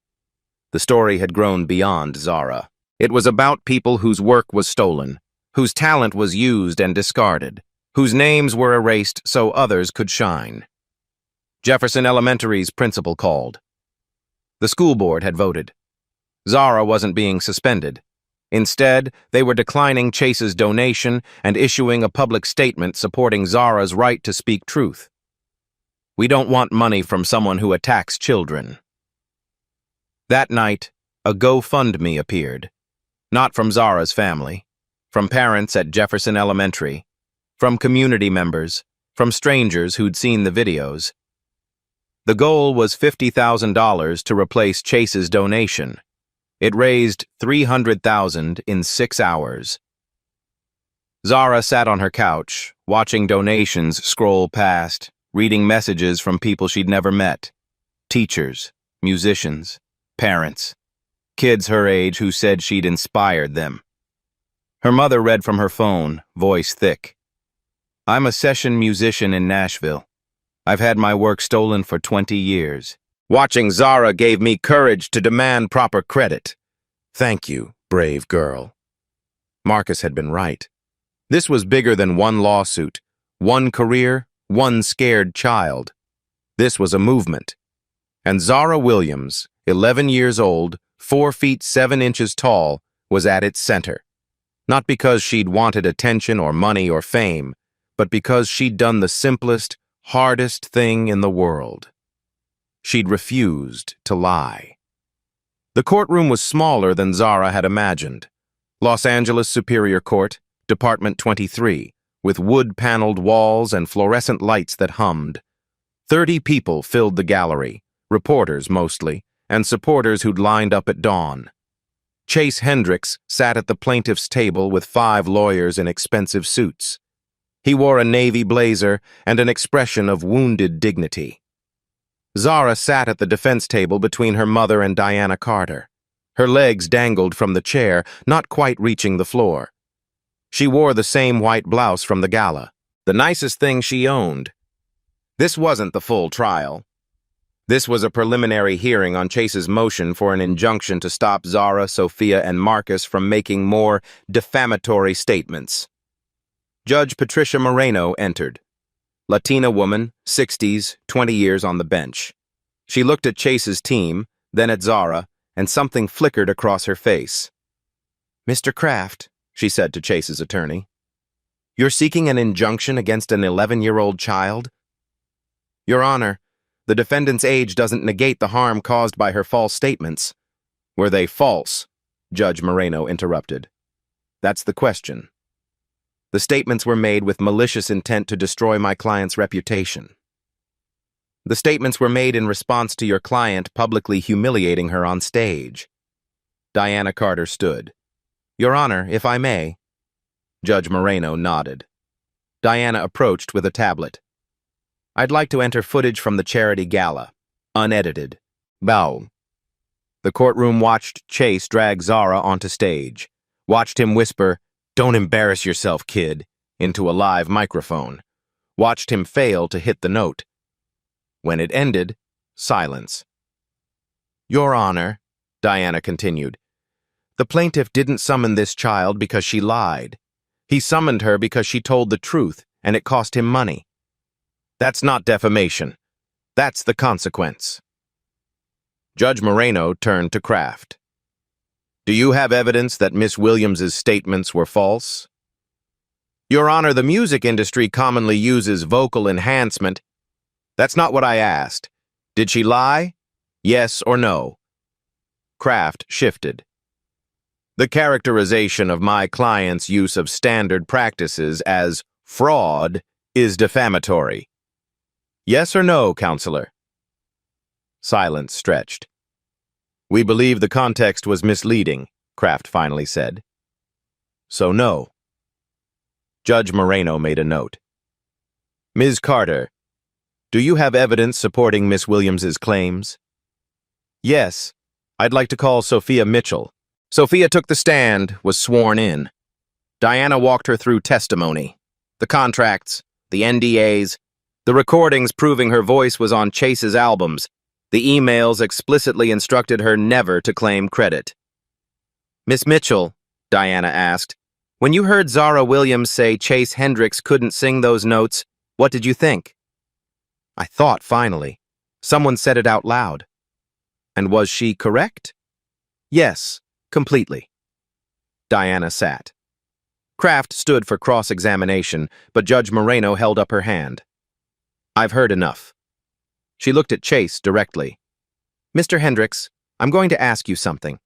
A: The story had grown beyond Zara. It was about people whose work was stolen, whose talent was used and discarded, whose names were erased so others could shine. Jefferson Elementary's principal called. The school board had voted. Zara wasn't being suspended. Instead, they were declining Chase's donation and issuing a public statement supporting Zara's right to speak truth. We don't want money from someone who attacks children. That night, a GoFundMe appeared. Not from Zara's family, from parents at Jefferson Elementary, from community members, from strangers who'd seen the videos. The goal was $50,000 to replace Chase's donation. It raised $300,000 in 6 hours. Zara sat on her couch, watching donations scroll past, reading messages from people she'd never met. Teachers, musicians, parents, kids her age who said she'd inspired them. Her mother read from her phone, voice thick. I'm a session musician in Nashville. I've had my work stolen for 20 years. Watching Zara gave me courage to demand proper credit. Thank you, brave girl. Marcus had been right. This was bigger than one lawsuit, one career, one scared child. This was a movement. And Zara Williams, 11 years old, 4 feet 7 inches tall, was at its center. Not because she'd wanted attention or money or fame, but because she'd done the simplest, hardest thing in the world. She'd refused to lie. The courtroom was smaller than Zara had imagined. Los Angeles Superior Court, Department 23, with wood-paneled walls and fluorescent lights that hummed. 30 people filled the gallery, reporters mostly, and supporters who'd lined up at dawn. Chase Hendricks sat at the plaintiff's table with 5 lawyers in expensive suits. He wore a navy blazer and an expression of wounded dignity. Zara sat at the defense table between her mother and Diana Carter. Her legs dangled from the chair, not quite reaching the floor. She wore the same white blouse from the gala, the nicest thing she owned. This wasn't the full trial. This was a preliminary hearing on Chase's motion for an injunction to stop Zara, Sophia, and Marcus from making more defamatory statements. Judge Patricia Moreno entered. Latina woman, 60s, 20 years on the bench. She looked at Chase's team, then at Zara, and something flickered across her face. Mr. Kraft, she said to Chase's attorney, you're seeking an injunction against an 11-year-old child? Your Honor, the defendant's age doesn't negate the harm caused by her false statements. Were they false? Judge Moreno interrupted. That's the question. The statements were made with malicious intent to destroy my client's reputation. The statements were made in response to your client publicly humiliating her on stage. Diana Carter stood. Your Honor, if I may. Judge Moreno nodded. Diana approached with a tablet. I'd like to enter footage from the charity gala, unedited. Bow. The courtroom watched Chase drag Zara onto stage, watched him whisper, "Don't embarrass yourself, kid," into a live microphone, watched him fail to hit the note. When it ended, silence. Your Honor, Diana continued, the plaintiff didn't summon this child because she lied. He summoned her because she told the truth, and it cost him money. That's not defamation. That's the consequence. Judge Moreno turned to Kraft. Do you have evidence that Miss Williams's statements were false? Your Honor, the music industry commonly uses vocal enhancement. That's not what I asked. Did she lie? Yes or no? Kraft shifted. The characterization of my client's use of standard practices as fraud is defamatory. Yes or no, Counselor? Silence stretched. We believe the context was misleading, Kraft finally said. So no. Judge Moreno made a note. Ms. Carter, Do you have evidence supporting Miss Williams's claims? Yes. I'd like to call Sophia Mitchell. Sophia took the stand, was sworn in. Diana walked her through testimony. The contracts, the NDAs, the recordings proving her voice was on Chase's albums. The emails explicitly instructed her never to claim credit. Miss Mitchell, Diana asked, when you heard Zara Williams say Chase Hendricks couldn't sing those notes, what did you think? I thought, finally. Someone said it out loud. And was she correct? Yes, completely. Diana sat. Kraft stood for cross-examination, but Judge Moreno held up her hand. I've heard enough. She looked at Chase directly. Mr. Hendricks, I'm going to ask you something.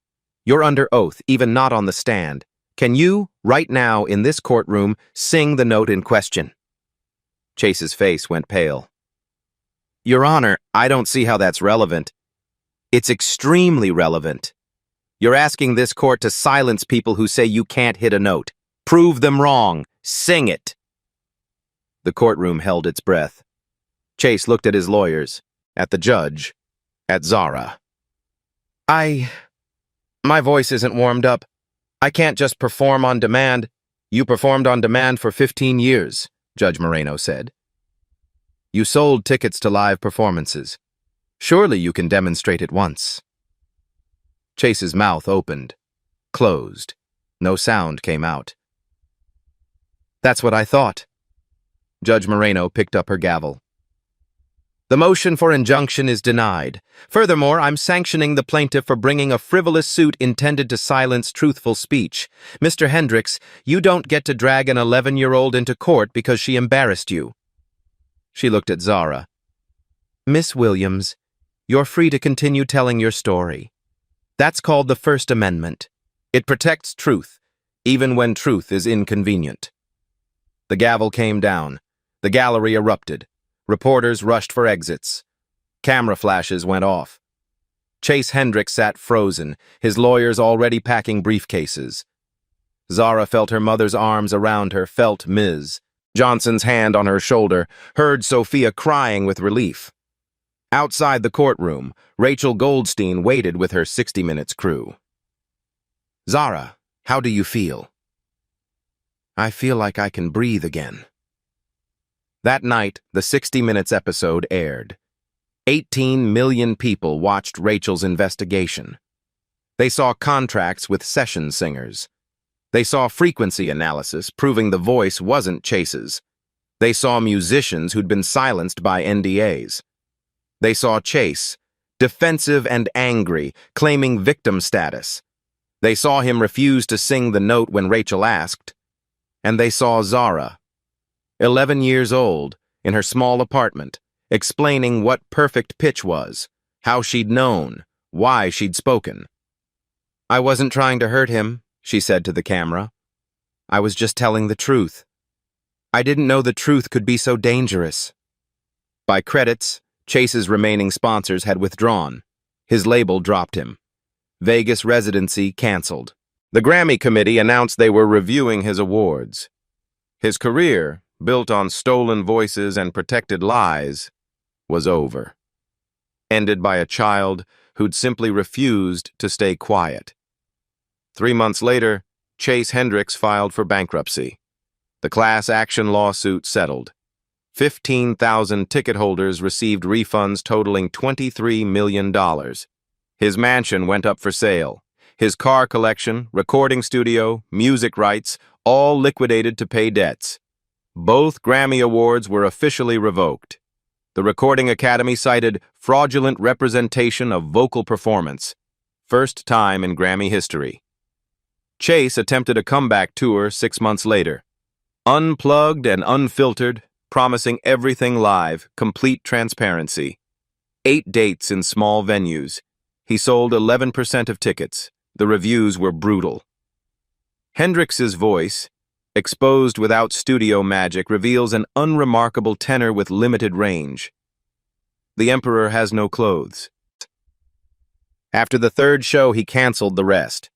A: You're under oath, even not on the stand. Can you, right now in this courtroom, sing the note in question? Chase's face went pale. Your Honor, I don't see how that's relevant. It's extremely relevant. You're asking this court to silence people who say you can't hit a note. Prove them wrong. Sing it. The courtroom held its breath. Chase looked at his lawyers, at the judge, at Zara. My voice isn't warmed up. I can't just perform on demand. You performed on demand for 15 years, Judge Moreno said. You sold tickets to live performances. Surely you can demonstrate it once. Chase's mouth opened, closed. No sound came out. That's what I thought. Judge Moreno picked up her gavel. The motion for injunction is denied. Furthermore, I'm sanctioning the plaintiff for bringing a frivolous suit intended to silence truthful speech. Mr. Hendricks, you don't get to drag an 11-year-old into court because she embarrassed you. She looked at Zara. Miss Williams, you're free to continue telling your story. That's called the First Amendment. It protects truth, even when truth is inconvenient. The gavel came down. The gallery erupted. Reporters rushed for exits. Camera flashes went off. Chase Hendricks sat frozen, his lawyers already packing briefcases. Zara felt her mother's arms around her, felt Ms. Johnson's hand on her shoulder, heard Sophia crying with relief. Outside the courtroom, Rachel Goldstein waited with her 60 Minutes crew. Zara, how do you feel? I feel like I can breathe again. That night, the 60 Minutes episode aired. 18 million people watched Rachel's investigation. They saw contracts with session singers. They saw frequency analysis proving the voice wasn't Chase's. They saw musicians who'd been silenced by NDAs. They saw Chase, defensive and angry, claiming victim status. They saw him refuse to sing the note when Rachel asked. And they saw Zara, 11 years old, in her small apartment, explaining what perfect pitch was, how she'd known, why she'd spoken. I wasn't trying to hurt him, she said to the camera. I was just telling the truth. I didn't know the truth could be so dangerous. By credits, Chase's remaining sponsors had withdrawn. His label dropped him. Vegas residency canceled. The Grammy committee announced they were reviewing his awards. His career, built on stolen voices and protected lies, was over. Ended by a child who'd simply refused to stay quiet. 3 months later, Chase Hendricks filed for bankruptcy. The class action lawsuit settled. 15,000 ticket holders received refunds totaling $23 million. His mansion went up for sale. His car collection, recording studio, music rights, all liquidated to pay debts. Both Grammy Awards were officially revoked. The Recording Academy cited fraudulent representation of vocal performance. First time in Grammy history. Chase attempted a comeback tour 6 months later. Unplugged and unfiltered, promising everything live, complete transparency. 8 dates in small venues. He sold 11% of tickets. The reviews were brutal. Hendrix's voice, exposed without studio magic, reveals an unremarkable tenor with limited range. The Emperor has no clothes. After the 3rd show, he canceled the rest.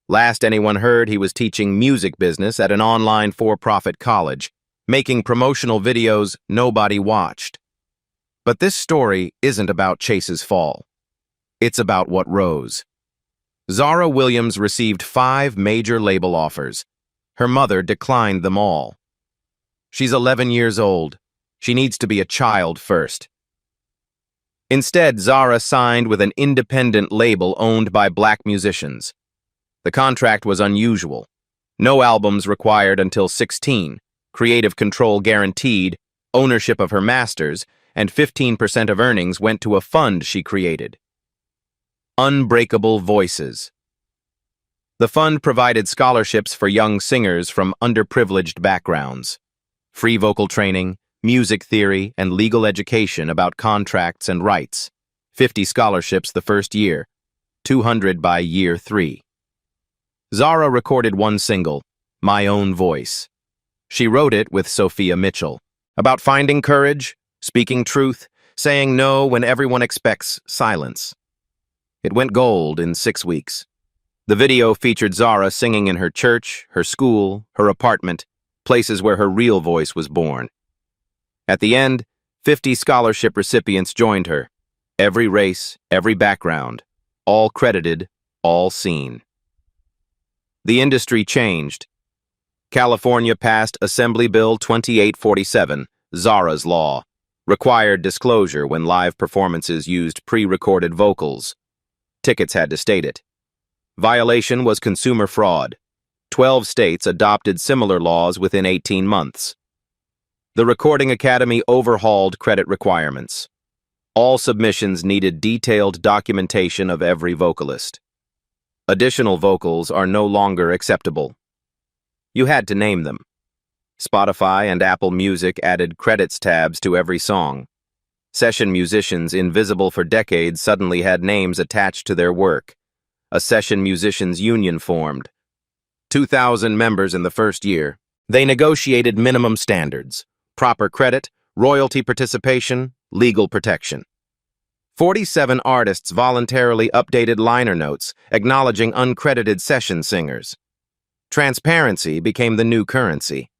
A: Last anyone heard, he was teaching music business at an online for-profit college, making promotional videos nobody watched. But this story isn't about Chase's fall. It's about what rose. Zara Williams received 5 major label offers. Her mother declined them all. She's 11 years old. She needs to be a child first. Instead, Zara signed with an independent label owned by black musicians. The contract was unusual. No albums required until 16, creative control guaranteed, ownership of her masters, and 15% of earnings went to a fund she created. Unbreakable Voices. The fund provided scholarships for young singers from underprivileged backgrounds, free vocal training, music theory, and legal education about contracts and rights. 50 scholarships the first year, 200 by year 3. Zara recorded one single, My Own Voice. She wrote it with Sophia Mitchell, about finding courage, speaking truth, saying no when everyone expects silence. It went gold in 6 weeks. The video featured Zara singing in her church, her school, her apartment, places where her real voice was born. At the end, 50 scholarship recipients joined her. Every race, every background, all credited, all seen. The industry changed. California passed Assembly Bill 2847, Zara's Law, required disclosure when live performances used pre-recorded vocals. Tickets had to state it. Violation was consumer fraud. 12 states adopted similar laws within 18 months. The Recording Academy overhauled credit requirements. All submissions needed detailed documentation of every vocalist. Additional vocals are no longer acceptable. You had to name them. Spotify and Apple Music added credits tabs to every song. Session musicians invisible for decades suddenly had names attached to their work. A session musicians union formed. 2,000 members in the first year. They negotiated minimum standards, proper credit, royalty participation, legal protection. 47 artists voluntarily updated liner notes, acknowledging uncredited session singers. Transparency became the new currency.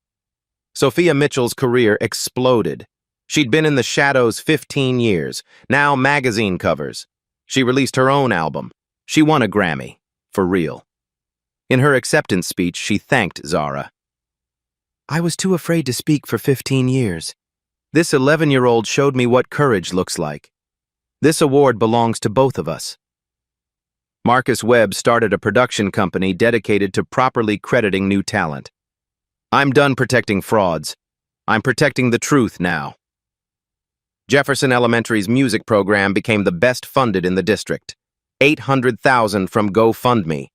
A: Sophia Mitchell's career exploded. She'd been in the shadows 15 years, now magazine covers. She released her own album. She won a Grammy, for real. In her acceptance speech, she thanked Zara. I was too afraid to speak for 15 years. This 11-year-old showed me what courage looks like. This award belongs to both of us. Marcus Webb started a production company dedicated to properly crediting new talent. I'm done protecting frauds. I'm protecting the truth now. Jefferson Elementary's music program became the best funded in the district. $800,000 from GoFundMe.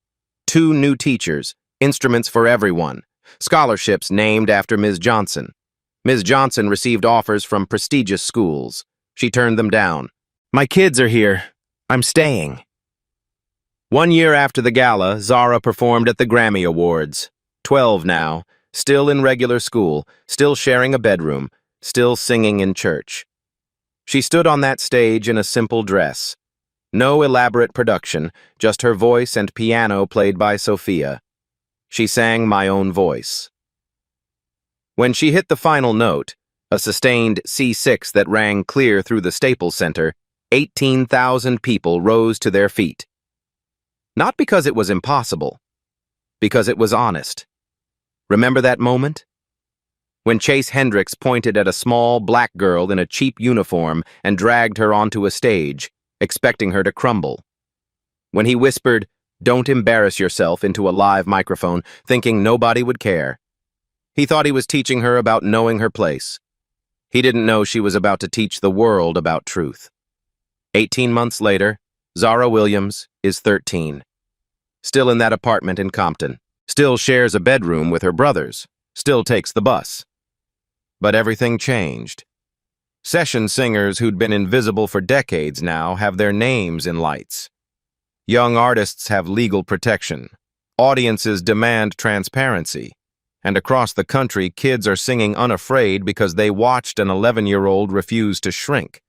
A: 2 new teachers, instruments for everyone, scholarships named after Ms. Johnson. Ms. Johnson received offers from prestigious schools. She turned them down. My kids are here. I'm staying. 1 year after the gala, Zara performed at the Grammy Awards. 12 now, still in regular school, still sharing a bedroom, still singing in church. She stood on that stage in a simple dress. No elaborate production, just her voice and piano played by Sophia. She sang My Own Voice. When she hit the final note, a sustained C6 that rang clear through the Staples Center, 18,000 people rose to their feet. Not because it was impossible, because it was honest. Remember that moment? When Chase Hendricks pointed at a small black girl in a cheap uniform and dragged her onto a stage, expecting her to crumble. When he whispered, "Don't embarrass yourself," into a live microphone, thinking nobody would care. He thought he was teaching her about knowing her place. He didn't know she was about to teach the world about truth. 18 months later, Zara Williams is 13. Still in that apartment in Compton. Still shares a bedroom with her brothers. Still takes the bus. But everything changed. Session singers who'd been invisible for decades now have their names in lights. Young artists have legal protection. Audiences demand transparency. And across the country, kids are singing unafraid because they watched an 11-year-old refuse to shrink.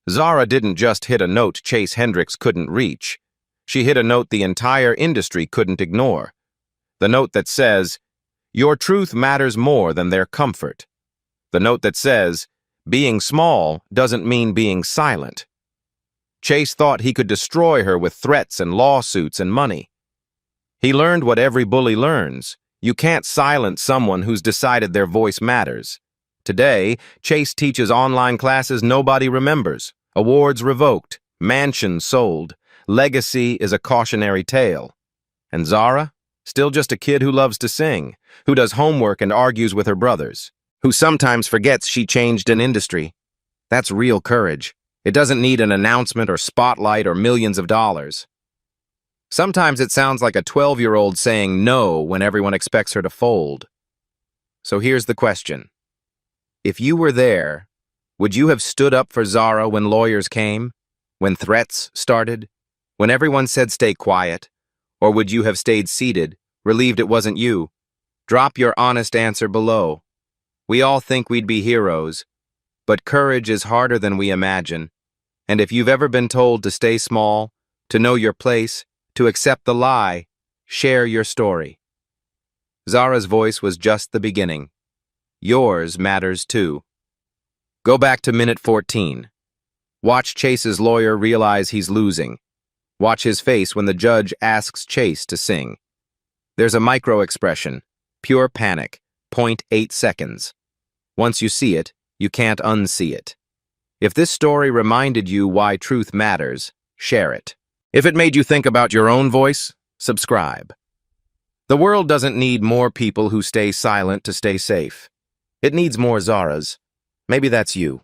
A: Zara didn't just hit a note Chase Hendricks couldn't reach. She hit a note the entire industry couldn't ignore. The note that says, your truth matters more than their comfort. The note that says, Being small doesn't mean being silent. Chase thought he could destroy her with threats and lawsuits and money. He learned what every bully learns. You can't silence someone who's decided their voice matters. Today, Chase teaches online classes nobody remembers, awards revoked, mansions sold. Legacy is a cautionary tale. And Zara? Still just a kid who loves to sing, who does homework and argues with her brothers, who sometimes forgets she changed an industry. That's real courage. It doesn't need an announcement or spotlight or millions of dollars. Sometimes it sounds like a 12-year-old saying no when everyone expects her to fold. So here's the question. If you were there, would you have stood up for Zara when lawyers came? When threats started? When everyone said stay quiet? Or would you have stayed seated, relieved it wasn't you? Drop your honest answer below. We all think we'd be heroes, but courage is harder than we imagine. And if you've ever been told to stay small, to know your place, to accept the lie, share your story. Zara's voice was just the beginning. Yours matters too. Go back to minute 14. Watch Chase's lawyer realize he's losing. Watch his face when the judge asks Chase to sing. There's a micro-expression, pure panic, 0.8 seconds. Once you see it, you can't unsee it. If this story reminded you why truth matters, share it. If it made you think about your own voice, subscribe. The world doesn't need more people who stay silent to stay safe. It needs more Zaras. Maybe that's you.